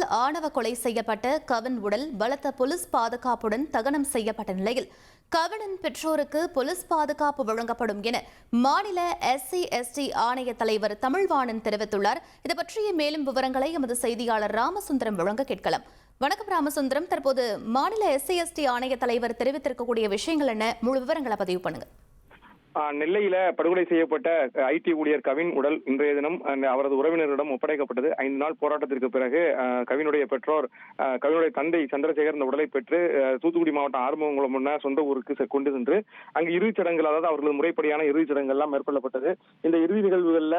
நெல்லையில் ஆணவ கொலை செய்யப்பட்ட கவின் உடல் பலத்த போலீஸ் பாதுகாப்புடன் தகனம் செய்யப்பட்ட நிலையில் கவினின் பெற்றோருக்கு போலீஸ் பாதுகாப்பு வழங்கப்படும் என மாநில SC/ST ஆணைய தலைவர் தமிழ்வாணன் தெரிவித்துள்ளார். இது பற்றிய மேலும் விவரங்களை எமது செய்தியாளர் ராமசுந்தரம் வழங்க கேட்கலாம். வணக்கம் ராமசுந்தரம், தற்போது மாநில SC/ST ஆணைய தலைவர் தெரிவித்திருக்கக்கூடிய விஷயங்கள் என்ன? முழு விவரங்களை பதிவு பண்ணுங்க. நெல்லையில படுகொலை செய்யப்பட்ட IT ஊழியர் கவின் உடல் இன்றைய தினம் அவரது உறவினரிடம் ஒப்படைக்கப்பட்டது. 5 நாள் போராட்டத்திற்கு பிறகு கவினுடைய பெற்றோர், கவினுடைய தந்தை சந்திரசேகர் இந்த உடலை பெற்று தூத்துக்குடி மாவட்டம் ஆறுமுகங்குளம் சொந்த ஊருக்கு கொண்டு சென்று அங்கு இறுதிச் சடங்குகள், அதாவது அவர்களது முறைப்படியான இறுதிச் சடங்குகள் எல்லாம் மேற்கொள்ளப்பட்டது. இந்த இறுதி நிகழ்வுகளில்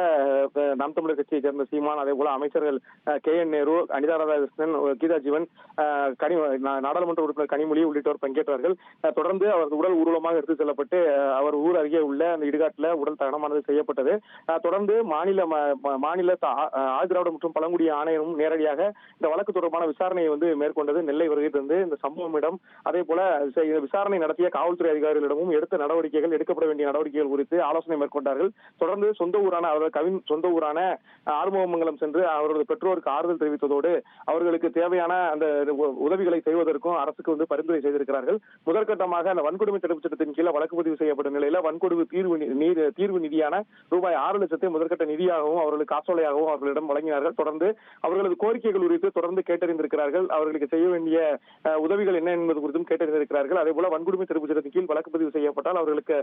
நாம் தமிழர் கட்சியை சேர்ந்த சீமான், அதே போல அமைச்சர்கள் KN நேரு, அனிதா ராதாகிருஷ்ணன், கீதா ஜீவன், நாடாளுமன்ற உறுப்பினர் கனிமொழி உள்ளிட்டோர் பங்கேற்றார்கள். தொடர்ந்து அவரது உடல் ஊர்வலமாக எடுத்து செல்லப்பட்டு அவர் ஊர் அருகே உள்ள அந்த இடுகாட்டில் உடல் தகனமானது செய்யப்பட்டது. தொடர்ந்து மாநில ஆதிதிராவிட மற்றும் பழங்குடி ஆணையரும் நேரடியாக இந்த வழக்கு தொடர்பான விசாரணையை மேற்கொண்டது. நெல்லை வருகை தந்து இந்த சம்பவமிடம், அதே போல விசாரணை நடத்திய காவல்துறை அதிகாரிகளிடமும் எடுக்கப்பட வேண்டிய நடவடிக்கைகள் குறித்து ஆலோசனை மேற்கொண்டார்கள். தொடர்ந்து கவின் சொந்த ஊரான ஆறுமுகமங்கலம் சென்று அவரது பெற்றோருக்கு ஆறுதல் தெரிவித்ததோடு அவர்களுக்கு தேவையான அந்த உதவிகளை செய்வதற்கும் அரசுக்கு பரிந்துரை செய்திருக்கிறார்கள். முதற்கட்டமாக அந்த வன்கொடுமை தடுப்பு சட்டத்தின் கீழே வழக்கு பதிவு செய்யப்பட்ட நிலையில வன்கொடுமை தீர்வு நிதியான ரூபாய் 6 லட்சத்தை முதற்கட்ட நிதியாகவும் அவர்களுக்கு காசோலையாகவும் அவர்களிடம் வழங்கினார்கள். தொடர்ந்து அவர்களது கோரிக்கைகள் குறித்து தொடர்ந்து கேட்டறிந்திருக்கிறார்கள். அவர்களுக்கு செய்ய வேண்டிய உதவிகள் என்ன என்பது குறித்தும் கேட்டறிந்திருக்கிறார்கள். அதே போல வன்கொடுமை தடுப்பு சட்டத்தின் கீழ் வழக்கு பதிவு செய்யப்பட்டால் அவர்களுக்கு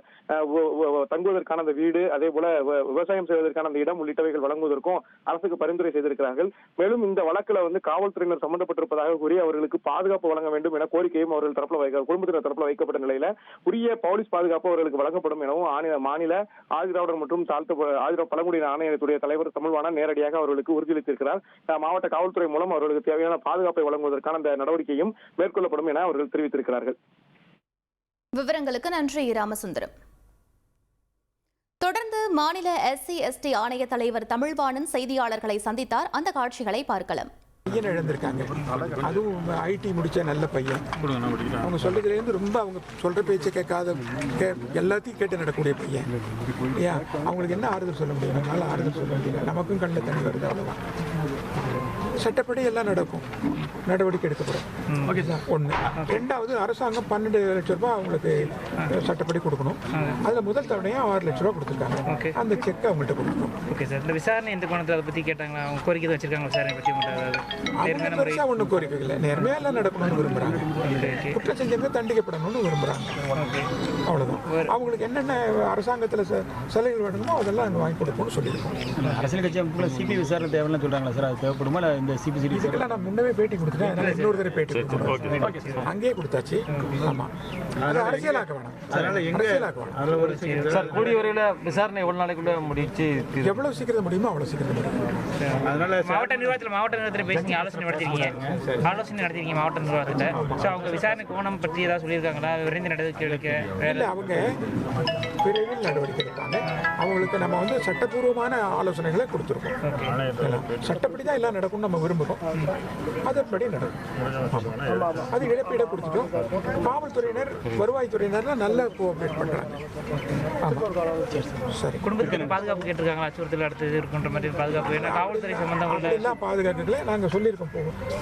தங்குவதற்கான அந்த வீடு, அதே போல விவசாயம் செய்வதற்கான அந்த இடம் உள்ளிட்டவைகள் வழங்குவதற்கும் அரசுக்கு பரிந்துரை செய்திருக்கிறார்கள். மேலும் இந்த வழக்குல காவல்துறையினர் சம்பந்தப்பட்டிருப்பதாக கூறி அவர்களுக்கு பாதுகாப்பு வழங்க வேண்டும் என கோரிக்கையும் அவர்கள் தரப்புல குடும்பத்தினர் தரப்புல வைக்கப்பட்ட நிலையில உரிய போலீஸ் பாதுகாப்பு அவர்களுக்கு வழங்கப்படும் எனவும் மாநில ஆதிதிராவிடர் மற்றும் ஆதிதிராவிட பழங்குடியின ஆணையத்துடைய தலைவர் தமிழ்வாணன் நேரடியாக அவர்களுக்கு உறுதியளித்திருக்கிறார். மாவட்ட காவல்துறை மூலம் அவர்களுக்கு தேவையான பாதுகாப்பை வழங்குவதற்கான அந்த நடவடிக்கையும் மேற்கொள்ளப்படும் என அவர்கள் தெரிவித்திருக்கிறார்கள். விவரங்களுக்கு நன்றி ராமசுந்தரம். தொடர்ந்து மாநில SC/ST ஆணைய தலைவர் தமிழ்வாணன் செய்தியாளர்களை சந்தித்தார். அந்த காட்சிகளை பார்க்கலாம். பையன் இழந்திருக்காங்க. அதுவும் IT முடிச்ச நல்ல பையன். அவங்க சொல்றதுலேருந்து ரொம்ப அவங்க சொல்ற பேச்சை கேட்காத, எல்லாத்தையும் கேட்டு நடக்கக்கூடிய பையன். ஏன் அவங்களுக்கு என்ன ஆறுதல் சொல்ல முடியும்? அதனால ஆறுதல் சொல்ல முடியல. நமக்கும் கண்ணில் தண்ணி வருது, அவ்வளோதான். சட்டப்படி எல்லாம் நடக்கும், நடவடிக்கை எடுக்கப்படும். Okay sir. 1. 2வது, அரசாங்கம் 12 லட்சம் ரூபாய் அவங்களுக்கு சட்டப்படி கொடுக்கணும். அதில் முதல் தவணையாக 6 லட்சம் ரூபாய் கொடுத்துருக்காங்க. அந்த செக்கை அவங்கள்ட்ட கொடுக்கணும். Okay sir. இந்த விசாரணை எந்த கோணத்தில் அதை பற்றி கேட்டாங்களா? அவங்க கோரிக்கை வச்சிருக்காங்க விசாரணை பற்றி? பெருசாக ஒன்றும் கோரிக்கை இல்லை. நேர்மையாக எல்லாம் நடக்கணும்னு விரும்புகிறாங்க. குற்றம் செஞ்சவங்க தண்டிக்கப்படணும்னு விரும்புகிறாங்க. அவ்வளோதான். அவங்களுக்கு என்னென்ன அரசாங்கத்தில் சலுகைகள் வேணுமோ அதெல்லாம் அங்கே வாங்கி கொடுப்போம்னு சொல்லியிருக்கோம். அரசியல் கட்சி CBI விசாரணை தேவைன்னு சொல்கிறாங்களா சார்? அது தேவைப்படுமா? இல்லை இந்த CBCD இதுக்கெல்லாம் நான் முன்னவே பேட்டி கொடுத்துட்டேன். அதனால் இன்னொரு தடவை பேட்டி கொடுத்துருக்கோம். அங்கேயே கொடுத்தாச்சு. ஆமாம், அது அரசியலாக்க வேணாம். அதனால் அரசியலாக்க வேணாம் சார். கூடிய வரையில் விசாரணை எவ்வளோ நாளைக்குள்ள முடிச்சு? எவ்வளோ சீக்கிரம் முடியுமோ அவ்வளோ சீக்கிரம் முடியும். அதனால மாவட்ட நிர்வாகத்தில் பேசி ஆலோசனை நடத்திருக்கீங்க மாவட்ட நிர்வாகத்தில். ஸோ அவங்க விசாரணை கோணம் பற்றி ஏதாவது சொல்லியிருக்காங்களா? விரைந்து நடவடிக்கை எடுக்க? இல்லை, அவங்க விரைவில் நடவடிக்கை எடுப்பாங்க. அவங்களுக்கு நம்ம சட்டப்பூர்வமான ஆலோசனைகளை கொடுத்துருக்கோம். சட்டப்படி தான் எல்லாம் நடக்கும்னு நம்ம விரும்புகிறோம். அதன்படி நடக்கும். அது இழப்பீடை கொடுத்துட்டோம். காவல்துறையினர், வருவாய்த்துறையினர்லாம் நல்லா கோஆப்ரேட் பண்ணுறாங்க. சரி. குடும்பத்துக்கு பாதுகாப்பு கேட்டிருக்காங்களா? அச்சுறுத்தல் அடுத்தது இருக்கின்ற மாதிரி பாதுகாப்பு என்ன காவல்துறை சம்பந்தம் எல்லாம் பாதுகாப்புகளை நாங்கள் சொல்லியிருக்கோம்.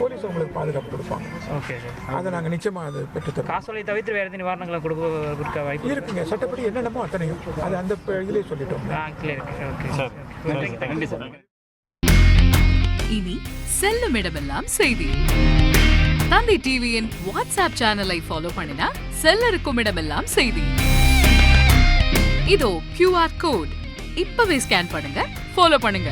போலீஸ் அவங்களுக்கு பாதுகாப்பு கொடுப்பாங்க. Okay sir. அதை நாங்கள் நிச்சயமாக அதை பெற்றுத்தரோம். காசோலை தவிர்த்து வேறு எந்த நிவாரணங்களை கொடுக்க வாய்ப்பு இருக்குங்க. சட்டப்படி என்னென்னமோ அத்தனையும் அது அந்த இதிலே சொல்லிட்டோம். இனி செல்லும் இடமெல்லாம் செய்தி. தந்தி டிவியின் வாட்ஸ்அப் சேனலை ஃபாலோ பண்ணினா செல்ல இருக்கும் இடமெல்லாம் செய்தி. இதோ QR கோட் இப்பவே ஸ்கேன் பண்ணுங்க, ஃபாலோ பண்ணுங்க.